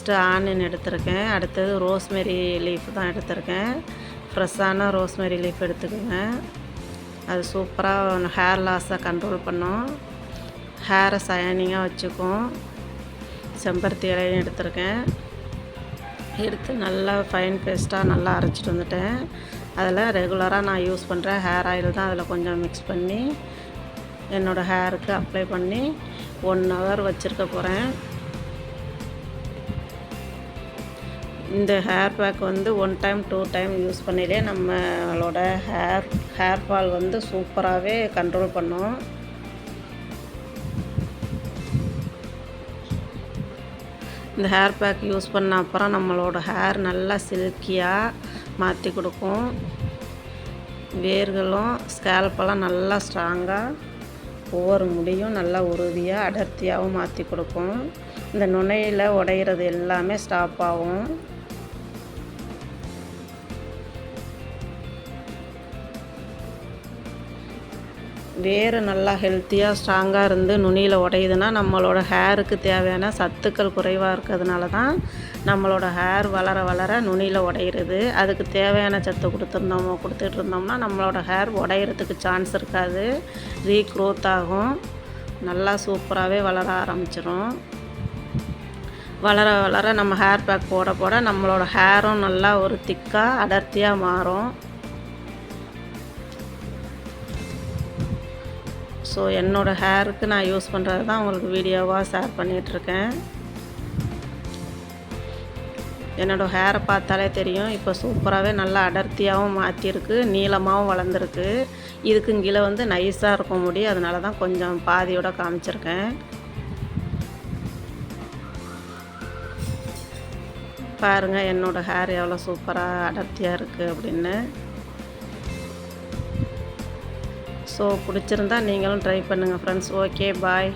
First onion எடுத்திருக்கேன். அடுத்தது rosemary leaf தான் எடுத்திருக்கேன். ஃப்ரெஷ்ஷான ரோஸ்மெரி லீஃப் எடுத்துக்கோங்க. அது சூப்பராக ஹேர் லாஸை கண்ட்ரோல் பண்ணும், ஹேரை ஷைனிங்காக வச்சுக்கும். செம்பருத்தி இலையும் எடுத்திருக்கேன். எடுத்து நல்லா ஃபைன் பேஸ்ட்டாக நல்லா அரைச்சிட்டு வந்துட்டேன். அதில் ரெகுலராக நான் யூஸ் பண்ணுற ஹேர் ஆயில் தான் அதில் கொஞ்சம் மிக்ஸ் பண்ணி என்னோடய ஹேருக்கு அப்ளை பண்ணி 1 ஹவர் வச்சுருக்க போகிறேன். இந்த ஹேர் பேக் வந்து 1 டைம் 2 டைம் யூஸ் பண்ணிலே நம்மளோட ஹேர் ஃபால் வந்து சூப்பராகவே கண்ட்ரோல் பண்ணும். இந்த ஹேர் பேக் யூஸ் பண்ண அப்புறம் நம்மளோட ஹேர் நல்லா சில்கியாக மாற்றி கொடுக்கும். வேர்களும் ஸ்கேல்பெல்லாம் நல்லா ஸ்ட்ராங்காக, ஒவ்வொரு முடியும் நல்லா உறுதியாக அடர்த்தியாகவும் மாற்றி கொடுக்கும். இந்த நுனையில் உடையிறது எல்லாமே ஸ்டாப் ஆகும். வேறு நல்லா ஹெல்த்தியாக ஸ்ட்ராங்காக இருந்து நுனியில் உடையுதுன்னா நம்மளோட ஹேருக்கு தேவையான சத்துக்கள் குறைவாக இருக்கிறதுனால தான் நம்மளோட ஹேர் வளர வளர நுனியில் உடையிறது. அதுக்கு தேவையான சத்தை கொடுத்துட்டு இருந்தோம்னா நம்மளோட ஹேர் உடையிறதுக்கு சான்ஸ் இருக்காது, ரீக்ரோத் ஆகும், நல்லா சூப்பராகவே வளர ஆரம்பிச்சிடும். வளர வளர நம்ம ஹேர் பேக் போட போட நம்மளோட ஹேரும் நல்லா ஒரு திக்காக அடர்த்தியாக மாறும். ஸோ என்னோடய ஹேருக்கு நான் யூஸ் பண்ணுறது தான் உங்களுக்கு வீடியோவாக ஷேர் பண்ணிகிட்ருக்கேன். என்னோடய ஹேரை பார்த்தாலே தெரியும், இப்போ சூப்பராகவே நல்லா அடர்த்தியாகவும் மாற்றிருக்கு, நீளமாகவும் வளர்ந்துருக்கு. இதுக்கு கீழே வந்து நைஸாக இருக்கும் முடி, அதனால தான் கொஞ்சம் பாதியோட காமிச்சிருக்கேன். பாருங்கள் என்னோடய ஹேர் எவ்வளோ சூப்பராக அடர்த்தியாக இருக்குது அப்படின்னு. ஸோ பிடிச்சிருந்தா நீங்களும் ட்ரை பண்ணுங்கள் ஃப்ரெண்ட்ஸ். ஓகே, பாய்.